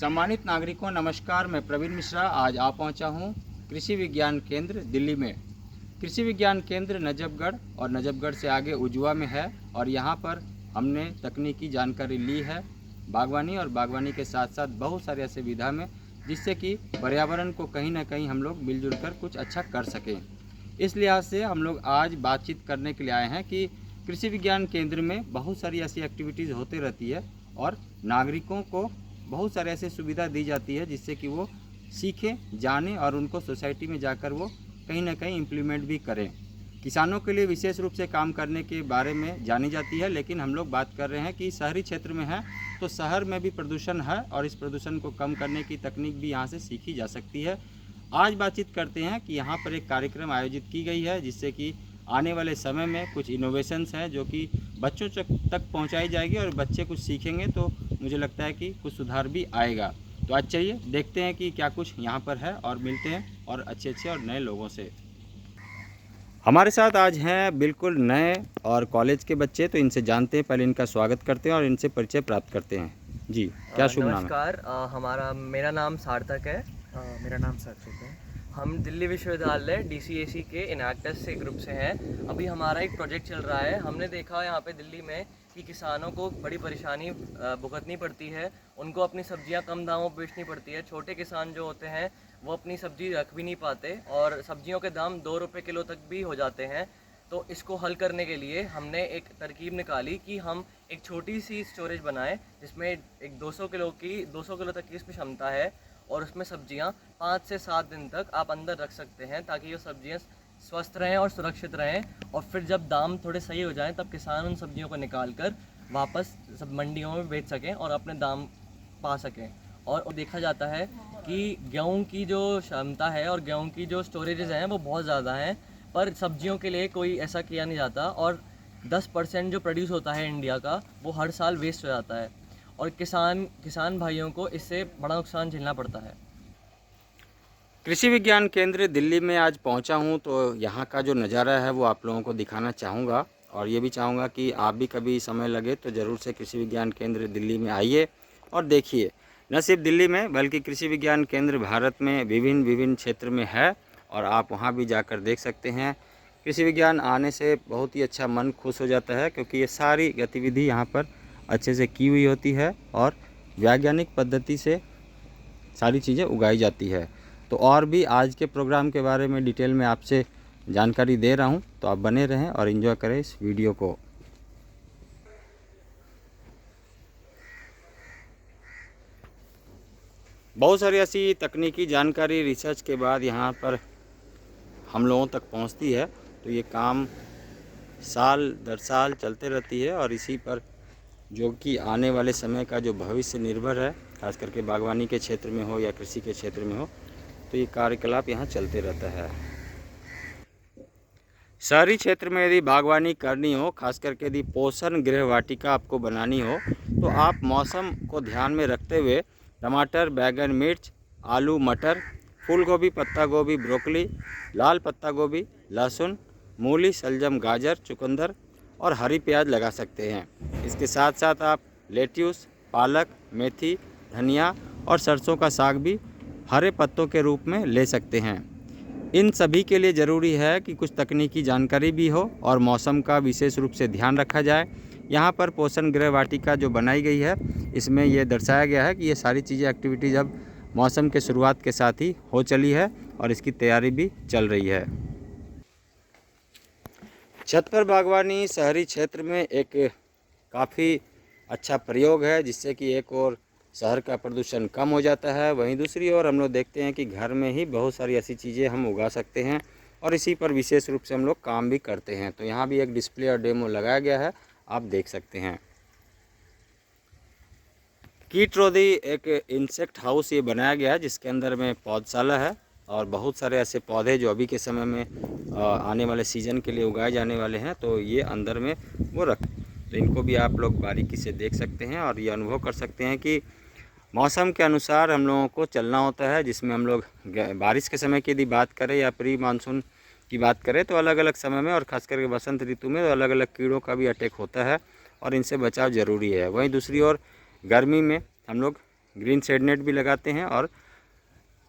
सम्मानित नागरिकों नमस्कार, मैं प्रवीण मिश्रा आज आ पहुंचा हूं कृषि विज्ञान केंद्र दिल्ली में। कृषि विज्ञान केंद्र नजफगढ़ और नजफगढ़ से आगे उजवा में है और यहां पर हमने तकनीकी जानकारी ली है बागवानी और बागवानी के साथ साथ बहुत सारी सुविधा में, जिससे कि पर्यावरण को कहीं ना कहीं हम लोग मिलजुल कर कुछ अच्छा कर सकें। इस लिहाज से हम लोग आज बातचीत करने के लिए आए हैं कि कृषि विज्ञान केंद्र में बहुत सारी ऐसी एक्टिविटीज़ होती रहती है और नागरिकों को बहुत सारे ऐसे सुविधा दी जाती है जिससे कि वो सीखें, जानें और उनको सोसाइटी में जाकर वो कहीं ना कहीं इम्प्लीमेंट भी करें। किसानों के लिए विशेष रूप से काम करने के बारे में जानी जाती है, लेकिन हम लोग बात कर रहे हैं कि शहरी क्षेत्र में है तो शहर में भी प्रदूषण है और इस प्रदूषण को कम करने की तकनीक भी यहाँ से सीखी जा सकती है। आज बातचीत करते हैं कि यहाँ पर एक कार्यक्रम आयोजित की गई है जिससे कि आने वाले समय में कुछ इनोवेशंस हैं जो कि बच्चों तक पहुँचाई जाएगी और बच्चे कुछ सीखेंगे तो मुझे लगता है कि कुछ सुधार भी आएगा। तो आज चलिए देखते हैं कि क्या कुछ यहाँ पर है और मिलते हैं और अच्छे और नए लोगों से। हमारे साथ आज हैं बिल्कुल नए और कॉलेज के बच्चे, तो इनसे जानते हैं, पहले इनका स्वागत करते हैं और इनसे परिचय प्राप्त करते हैं। जी, क्या शुभ नाम है? नमस्कार, मेरा नाम सार्थक है। मेरा नाम सार्थक है। हम दिल्ली विश्वविद्यालय DCAC के इनएक्टस से ग्रुप से हैं। अभी हमारा एक प्रोजेक्ट चल रहा है। हमने देखा यहाँ पे दिल्ली में कि किसानों को बड़ी परेशानी भुगतनी पड़ती है, उनको अपनी सब्जियाँ कम दामों पर बेचनी पड़ती है। छोटे किसान जो होते हैं वो अपनी सब्जी रख भी नहीं पाते और सब्जियों के दाम 2 रुपये किलो तक भी हो जाते हैं। तो इसको हल करने के लिए हमने एक तरकीब निकाली कि हम एक छोटी सी स्टोरेज बनाएं जिसमें एक 200 किलो तक की इसमें क्षमता है और उसमें सब्जियां 5 से 7 दिन तक आप अंदर रख सकते हैं ताकि ये सब्जियां स्वस्थ रहें और सुरक्षित रहें। और फिर जब दाम थोड़े सही हो जाएं तब किसान उन सब्जियों को निकाल कर वापस सब मंडियों में बेच सकें और अपने दाम पा सकें। और देखा जाता है कि गेहूँ की जो क्षमता है और गेहूँ की जो स्टोरेजेस हैं वो बहुत ज़्यादा हैं, पर सब्जियों के लिए कोई ऐसा किया नहीं जाता और 10% जो प्रोड्यूस होता है इंडिया का वो हर साल वेस्ट हो जाता है और किसान भाइयों को इससे बड़ा नुकसान झेलना पड़ता है। कृषि विज्ञान केंद्र दिल्ली में आज पहुंचा हूं तो यहाँ का जो नज़ारा है वो आप लोगों को दिखाना चाहूँगा और ये भी चाहूँगा कि आप भी कभी समय लगे तो ज़रूर से कृषि विज्ञान केंद्र दिल्ली में आइए और देखिए। न सिर्फ दिल्ली में बल्कि कृषि विज्ञान केंद्र भारत में विभिन्न क्षेत्र में है और आप वहाँ भी जाकर देख सकते हैं। कृषि विज्ञान आने से बहुत ही अच्छा मन खुश हो जाता है क्योंकि ये सारी गतिविधि यहाँ पर अच्छे से की हुई होती है और वैज्ञानिक पद्धति से सारी चीज़ें उगाई जाती है। तो और भी आज के प्रोग्राम के बारे में डिटेल में आपसे जानकारी दे रहा हूँ, तो आप बने रहें और एंजॉय करें इस वीडियो को। बहुत सारी ऐसी तकनीकी जानकारी रिसर्च के बाद यहाँ पर हम लोगों तक पहुँचती है, तो ये काम साल दर साल चलते रहती है और इसी पर जो कि आने वाले समय का जो भविष्य निर्भर है, खास करके बागवानी के क्षेत्र में हो या कृषि के क्षेत्र में हो, तो ये कार्यकलाप यहाँ चलते रहता है। शहरी क्षेत्र में यदि बागवानी करनी हो, खास करके यदि पोषण गृह वाटिका आपको बनानी हो, तो आप मौसम को ध्यान में रखते हुए टमाटर, बैगन, मिर्च, आलू, मटर, फूल गोभी, पत्ता गोभी, ब्रोकली, लाल पत्ता गोभी, लहसुन, मूली, शलजम, गाजर, चुकंदर और हरी प्याज लगा सकते हैं। इसके साथ साथ आप लेट्यूस, पालक, मेथी, धनिया और सरसों का साग भी हरे पत्तों के रूप में ले सकते हैं। इन सभी के लिए ज़रूरी है कि कुछ तकनीकी जानकारी भी हो और मौसम का विशेष रूप से ध्यान रखा जाए। यहाँ पर पोषण गृह वाटिका जो बनाई गई है, इसमें यह दर्शाया गया है कि ये सारी चीज़ें एक्टिविटीज़ अब मौसम के शुरुआत के साथ ही हो चली है और इसकी तैयारी भी चल रही है। छत पर बागवानी शहरी क्षेत्र में एक काफ़ी अच्छा प्रयोग है जिससे कि एक और शहर का प्रदूषण कम हो जाता है, वहीं दूसरी ओर हम लोग देखते हैं कि घर में ही बहुत सारी ऐसी चीज़ें हम उगा सकते हैं और इसी पर विशेष रूप से हम लोग काम भी करते हैं। तो यहाँ भी एक डिस्प्ले और डेमो लगाया गया है, आप देख सकते हैं। कीटरोधी एक इंसेक्ट हाउस ये बनाया गया है जिसके अंदर में पौधशाला है और बहुत सारे ऐसे पौधे जो अभी के समय में आने वाले सीज़न के लिए उगाए जाने वाले हैं, तो ये अंदर में वो तो इनको भी आप लोग बारीकी से देख सकते हैं और ये अनुभव कर सकते हैं कि मौसम के अनुसार हम लोगों को चलना होता है, जिसमें हम लोग बारिश के समय की यदि बात करें या प्री मानसून की बात करें तो अलग अलग समय में और ख़ास करके बसंत ऋतु में अलग अलग कीड़ों का भी अटैक होता है और इनसे बचाव ज़रूरी है। वहीं दूसरी ओर गर्मी में हम लोग ग्रीन शेड नेट भी लगाते हैं और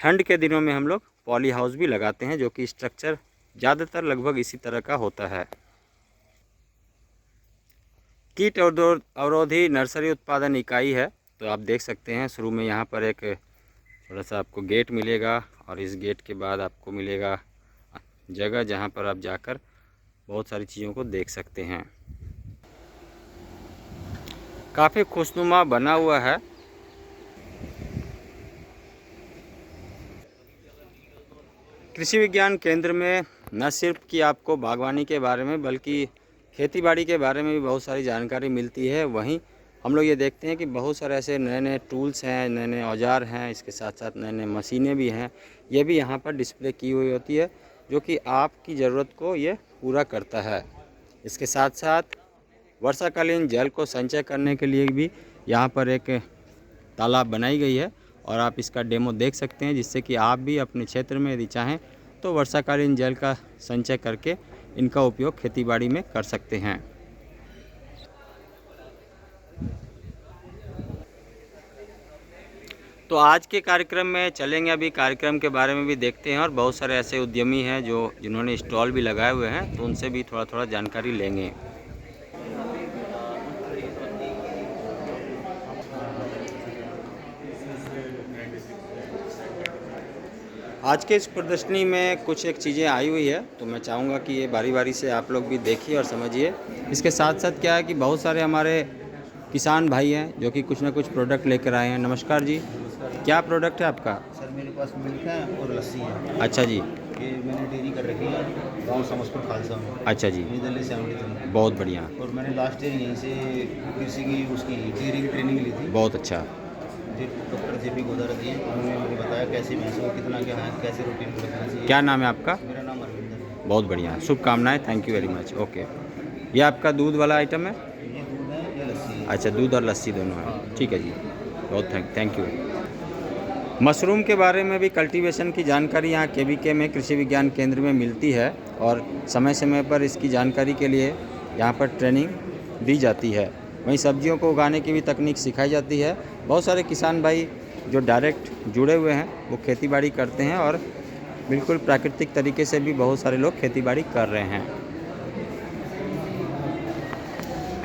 ठंड के दिनों में हम लोग पॉली हाउस भी लगाते हैं, जो कि स्ट्रक्चर ज़्यादातर लगभग इसी तरह का होता है। कीट अवरोधी नर्सरी उत्पादन इकाई है। तो आप देख सकते हैं शुरू में यहाँ पर एक थोड़ा सा आपको गेट मिलेगा और इस गेट के बाद आपको मिलेगा जगह जहाँ पर आप जाकर बहुत सारी चीज़ों को देख सकते हैं। काफ़ी खुशनुमा बना हुआ है। कृषि विज्ञान केंद्र में न सिर्फ कि आपको बागवानी के बारे में बल्कि खेतीबाड़ी के बारे में भी बहुत सारी जानकारी मिलती है। वहीं हम लोग ये देखते हैं कि बहुत सारे ऐसे नए नए टूल्स हैं, नए नए औजार हैं, इसके साथ साथ नए नए मशीनें भी हैं। ये भी यहाँ पर डिस्प्ले की हुई होती है, जो कि आपकी ज़रूरत को ये पूरा करता है। इसके साथ साथ वर्षाकालीन जल को संचय करने के लिए भी यहाँ पर एक तालाब बनाई गई है और आप इसका डेमो देख सकते हैं, जिससे कि आप भी अपने क्षेत्र में यदि चाहें तो वर्षाकालीन जल का संचय करके इनका उपयोग खेतीबाड़ी में कर सकते हैं। तो आज के कार्यक्रम में चलेंगे, अभी कार्यक्रम के बारे में भी देखते हैं और बहुत सारे ऐसे उद्यमी हैं जिन्होंने स्टॉल भी लगाए हुए हैं, तो उनसे भी थोड़ा थोड़ा जानकारी लेंगे। आज के इस प्रदर्शनी में कुछ एक चीज़ें आई हुई है, तो मैं चाहूँगा कि ये बारी बारी से आप लोग भी देखिए और समझिए। इसके साथ साथ क्या है कि बहुत सारे हमारे किसान भाई हैं जो कि कुछ ना कुछ प्रोडक्ट लेकर आए हैं। नमस्कार जी, क्या प्रोडक्ट है आपका? सर मेरे पास मिल्क है और लस्सी है। अच्छा जी, ये मैंने डेयरी कर रखी है गांव समझपुर खालसा में। अच्छा जी, दिल्ली से अमृत। बहुत बढ़िया। और मैंने लास्ट ईयर यहीं से कृषि की उसकी डेयरी की ट्रेनिंग ली थी। बहुत अच्छा। डॉक्टर JP गोदारा जी, उन्होंने मुझे बताया कैसे भैंसों को कितना क्या है, कैसे रूटीन में रखना चाहिए। क्या नाम है आपका? मेरा नाम अरविंदर है। बहुत बढ़िया, शुभकामनाएं, thank you very much. Okay, ये आपका दूध वाला आइटम है? ये दूध है, ये लस्सी है। अच्छा, दूध और लस्सी दोनों है, ठीक है जी, बहुत थैंक यू। मशरूम के बारे में भी कल्टीवेशन की जानकारी यहाँ KVK में कृषि विज्ञान केंद्र में मिलती है और समय समय पर इसकी जानकारी के लिए यहाँ पर ट्रेनिंग दी जाती है। वहीं सब्जियों को उगाने की भी तकनीक सिखाई जाती है। बहुत सारे किसान भाई जो डायरेक्ट जुड़े हुए हैं वो खेतीबाड़ी करते हैं और बिल्कुल प्राकृतिक तरीके से भी बहुत सारे लोग खेतीबाड़ी कर रहे हैं।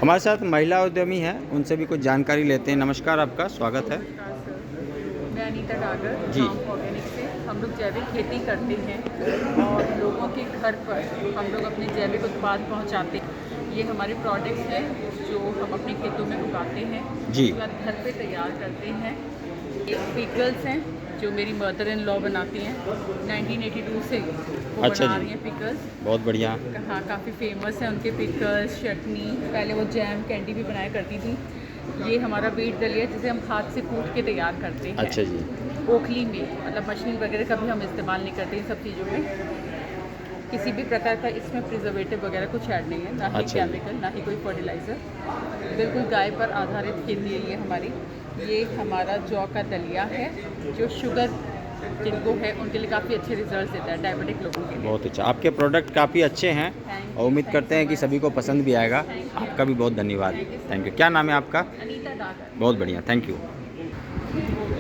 हमारे साथ महिला उद्यमी हैं, उनसे भी कुछ जानकारी लेते हैं। नमस्कार, आपका स्वागत है। मैं अनीता डागर जी। फार्म ऑर्गेनिक से। हम लोग जैविक खेती करते हैं और लोगों के घर पर हम लोग अपने जैविक उत्पाद पहुंचाते हैं। ये हमारे प्रोडक्ट्स हैं जो हम अपने खेतों में उगाते हैं, जी। उसके बाद घर पे तैयार करते हैं। एक पिकल्स हैं जो मेरी मदर इन लॉ बनाती हैं, 1982 से वो अच्छा बना जी। रही हैं पिकल्स। बहुत बढ़िया। हाँ, काफ़ी फेमस है उनके पिकल्स, चटनी। पहले वो जैम कैंडी भी बनाया करती थी। ये हमारा बीट दलिया जिसे हम हाथ से कूट के तैयार करते हैं। अच्छा जी। ओखली में, मतलब मशीन वगैरह का भी हम इस्तेमाल नहीं करते इन सब चीज़ों में। किसी भी प्रकार का इसमें प्रिजर्वेटिव वगैरह कुछ ऐड नहीं है, ना ही अच्छा जी। केमिकल, ना ही कोई फर्टिलाइज़र। बिल्कुल गाय पर आधारित खेती है ये हमारी। ये हमारा जौ का दलिया है जो शुगर जिनको है उनके लिए काफ़ी अच्छे रिजल्ट देता है, डायबिटिक लोगों के लिए। बहुत अच्छा, आपके प्रोडक्ट काफ़ी अच्छे हैं और उम्मीद करते हैं कि सभी को पसंद भी आएगा। आपका भी बहुत धन्यवाद, थैंक यू। क्या नाम है आपका? अनीता डागर। बहुत बढ़िया, थैंक यू।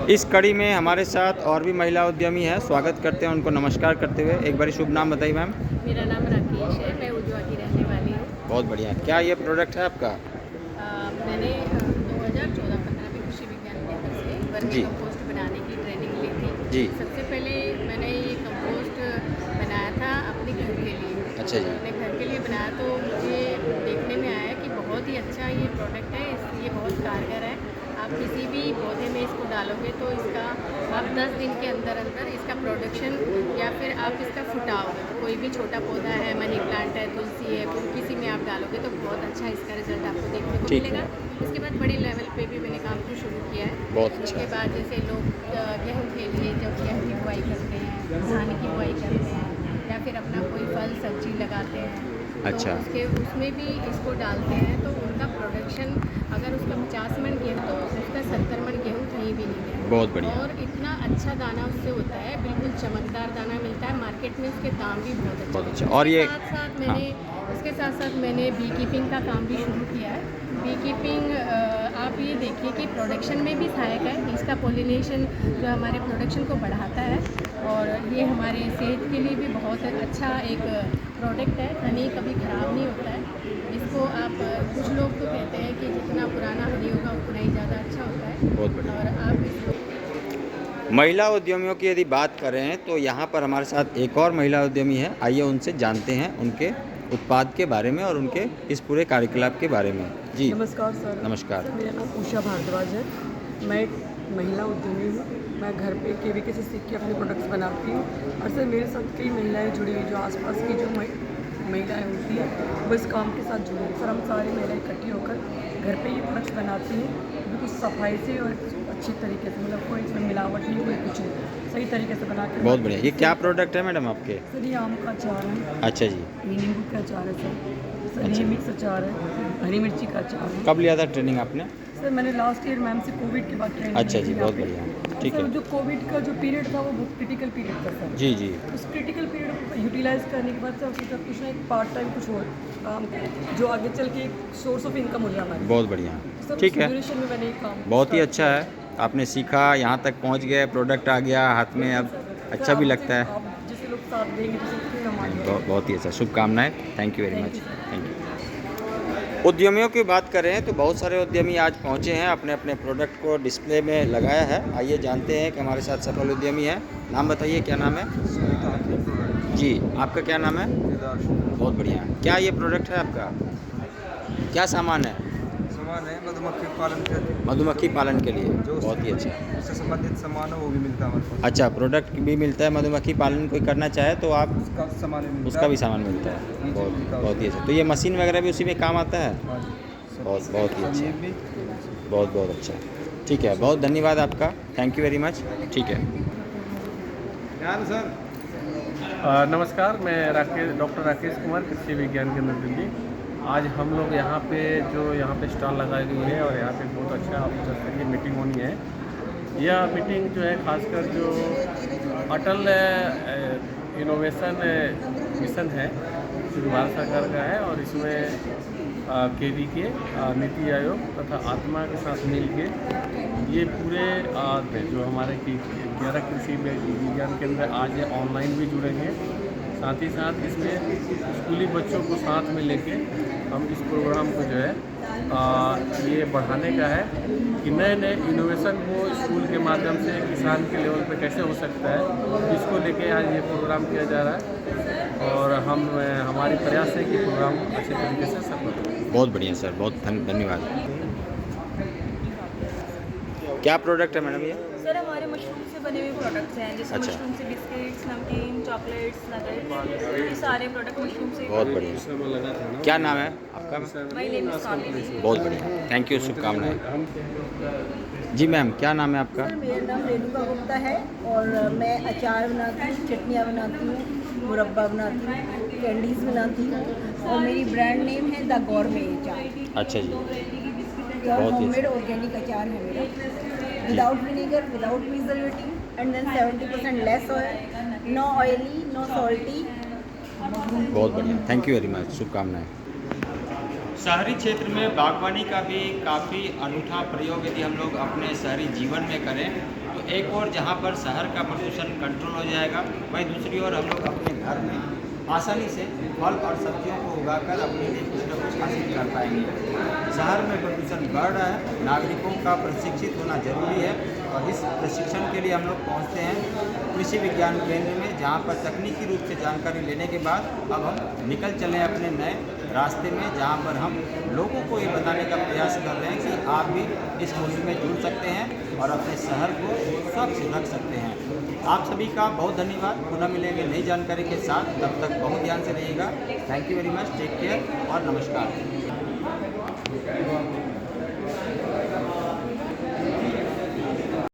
इस कड़ी में हमारे साथ और भी महिला उद्यमी हैं, स्वागत करते हैं उनको नमस्कार करते हुए। एक बार शुभ नाम बताइए मैम। मेरा नाम राकेश है, मैं उज्जवा की रहने वाली हूँ। बहुत बढ़िया। क्या ये प्रोडक्ट है आपका? मैंने 2014-15 में कृषि विज्ञान केंद्र से वर्मी जी। कंपोस्ट बनाने की ट्रेनिंग ली थी। जी। सबसे पहले मैंने ये कंपोस्ट बनाया था अपने घर के लिए। अच्छा जी। अपने घर के लिए बनाया तो मुझे देखने में आया कि बहुत ही अच्छा ये प्रोडक्ट है, ये बहुत कारगर है। आप किसी भी पौधे में इसको डालोगे तो इसका आप 10 दिन के अंदर अंदर इसका प्रोडक्शन या फिर आप इसका फुटाओगे। कोई भी छोटा पौधा है, मनी प्लांट है, तुलसी है, किसी में आप डालोगे तो बहुत अच्छा इसका रिजल्ट आपको देखने को ठीक मिलेगा। इसके बाद बड़े लेवल पे भी मैंने काम को शुरू किया है। बहुत अच्छा। उसके बाद जैसे लोग गेहूँ के लिए जब गेहूँ की बुआई करते हैं, धान की बुआई करते हैं या फिर अपना कोई फल सब्जी लगाते हैं अच्छा। तो उसमें भी इसको डालते हैं तो उनका प्रोडक्शन अगर उसका 50 मन गेहूँ तो उसका 70 मन गेहूँ कहीं भी नहीं है। बहुत बढ़िया। और इतना अच्छा दाना उससे होता है, बिल्कुल चमकदार दाना मिलता है। मार्केट में उसके दाम भी बहुत अच्छे बहुत हैं। अच्छा। और ये इसके साथ साथ मैंने बी कीपिंग का काम भी शुरू किया है। बी कीपिंग आप ये देखिए कि प्रोडक्शन में भी सहायक है। इसका पोलिनेशन जो हमारे प्रोडक्शन को बढ़ाता है और ये हमारे सेहत के लिए भी बहुत अच्छा एक प्रोडक्ट है। हनी कभी ख़राब नहीं होता है। इसको आप कुछ लोग तो कहते हैं कि जितना पुराना हनी होगा उतना ही ज़्यादा अच्छा होता है। बहुत बढ़िया। और आप इसको महिला उद्यमियों की यदि बात करें तो यहाँ पर हमारे साथ एक और महिला उद्यमी है। आइए उनसे जानते हैं उनके उत्पाद के बारे में और उनके इस पूरे कार्यकलाप के बारे में। जी नमस्कार सर। नमस्कार। सर मेरा नाम उषा भारद्वाज है। मैं एक महिला उद्यमी हूँ। मैं घर पे केवीके से सीख के अपने प्रोडक्ट्स बनाती हूँ और सर मेरे साथ कई महिलाएं जुड़ी हुई, जो आसपास की जो महिलाएं होती हैं वो इस काम के साथ जुड़ी हैं। सर हम सारी महिलाएं इकट्ठी होकर घर पे ये प्रोडक्ट्स बनाती हैं, बिल्कुल सफाई से और अच्छी तरीके से, मतलब कोई इसमें मिलावट नहीं, कोई कुछ नहीं, सही तरीके से बना के। बहुत बढ़िया। ये क्या प्रोडक्ट है मैडम आपके? सर ये आम का अचार है। अच्छा जी। ये नींबू का अचार है सर। ये मिक्स अचार है। हरी मिर्ची का अचार है। कब लिया था ट्रेनिंग आपने? सर मैंने लास्ट ईयर मैम से कोविड के बाद ट्रेनिंग। अच्छा जी, बहुत बढ़िया। ठीक सर है। जो कोविड का जो पीरियड था वो बहुत क्रिटिकल पीरियड था सर। जी जी। उस क्रिटिकल पीरियड को यूटिलाइज करने के बाद सर उसका कुछ ना एक पार्ट टाइम कुछ और काम जो आगे चल के एक सोर्स ऑफ इनकम हो जाए हमारी। बहुत बढ़िया। सर ठीक है। ड्यूरेशन में मैंने ये काम बहुत ही अच्छा है। आपने सीखा, यहाँ तक पहुँच गए, प्रोडक्ट आ गया हाथ में, अब अच्छा भी लगता है। आप जैसे लोग साथ देंगे जैसे क्यों ना मानिए। बहुत ही अच्छा। शुभकामनाएं। Thank you very much. Thank you. उद्यमियों की बात करें तो बहुत सारे उद्यमी आज पहुंचे हैं, अपने अपने प्रोडक्ट को डिस्प्ले में लगाया है। आइए जानते हैं कि हमारे साथ सफल उद्यमी है। नाम बताइए, क्या नाम है? जी, आपका क्या नाम है? बहुत बढ़िया। क्या ये प्रोडक्ट है आपका? क्या सामान है? सामान है मधुमक्खी पालन के लिए। मधुमक्खी पालन के लिए। जो बहुत ही अच्छा। उससे संबंधित सामान है वो भी मिलता है हमारे पास। अच्छा, प्रोडक्ट भी मिलता है। मधुमक्खी पालन कोई करना चाहे तो आप उसका सामान भी मिलता उसका है। भी सामान मिलता है। जी, बहुत मिलता है। बहुत ही अच्छा। तो ये मशीन वगैरह भी उसी में काम आता है? हाँ जी, सब- बहुत ही सब अच्छा। ये भी बहुत बहुत अच्छा। ठीक है, बहुत धन्यवाद आपका। Thank you very much. ठीक है। यार सर नमस्कार, मैं डॉक्टर राकेश कुमार, कृषि विज्ञान केंद्र दिल्ली। आज हम लोग यहाँ पे यहाँ पे स्टॉल लगाई गई है और यहाँ पे बहुत अच्छा ऑफिसर से ये मीटिंग होनी है। यह मीटिंग जो है खासकर जो अटल इनोवेशन मिशन है जो भारत सरकार का है और इसमें केवीके, नीति आयोग तथा आत्मा के साथ मिल के ये पूरे जो हमारे 11 कृषि विज्ञान केंद्र आज ऑनलाइन भी जुड़ेंगे। साथ ही साथ इसमें स्कूली बच्चों को साथ में लेके हम इस प्रोग्राम को जो है ये बढ़ाने का है कि नए नए इनोवेशन को स्कूल के माध्यम से किसान के लेवल पे कैसे हो सकता है, इसको लेके आज ये प्रोग्राम किया जा रहा है और हमारी प्रयास है कि प्रोग्राम अच्छे तरीके से सफल हो। बहुत बढ़िया सर, बहुत धन्यवाद। क्या प्रोडक्ट है मैडम ये? सर हमारे मशरूम से बने हुए प्रोडक्ट्स हैं, जैसे अच्छा। मशरूम से बिस्किट्स, नमकीन, चॉकलेट्स, नगेट्स, ये सारे प्रोडक्ट मशरूम से। बहुत बढ़िया। क्या नाम है आपका? माय नेम इज कामिनी। बहुत बढ़िया। थैंक यू, शुभकामनाएं। जी मैम, क्या नाम है आपका? सर मेरा नाम रेणुका गुप्ता है और मैं अचार बनाती हूँ, चटनियाँ बनाती हूँ, मुरब्बा बनाती हूँ, कैंडीज़ बनाती हूँ और मेरी ब्रांड नेम है द गॉरमे अचार। अच्छा जी। और बहुत ही होममेड ऑर्गेनिक अचार है मेरा, without vinegar, without preservative and then 70% less oil, no oily, no salty. बहुत बढ़िया। Thank you very much. शुभकामनाएं। शहरी क्षेत्र में बागवानी का भी काफ़ी अनूठा प्रयोग यदि हम लोग अपने शहरी जीवन में करें तो एक और जहाँ पर शहर का प्रदूषण कंट्रोल हो जाएगा, वहीं दूसरी ओर हम लोग अपने घर में आसानी से फल और सब्जियों को उगाकर अपने लिए कुछ न कुछ हासिल कर पाएंगे। शहर में प्रदूषण बढ़ रहा है, नागरिकों का प्रशिक्षित होना जरूरी है और इस प्रशिक्षण के लिए हम लोग पहुँचते हैं कृषि विज्ञान केंद्र में, जहाँ पर तकनीकी रूप से जानकारी लेने के बाद अब हम निकल चले अपने नए रास्ते में, जहाँ पर हम लोगों को ये बताने का प्रयास कर रहे हैं कि आप भी इस मुहिम में जुड़ सकते हैं और अपने शहर को स्वच्छ रख सकते हैं। आप सभी का बहुत धन्यवाद। पुनः मिलेंगे नई जानकारी के साथ, तब तक बहुत ध्यान से रहिएगा। Thank you very much. Take care और नमस्कार।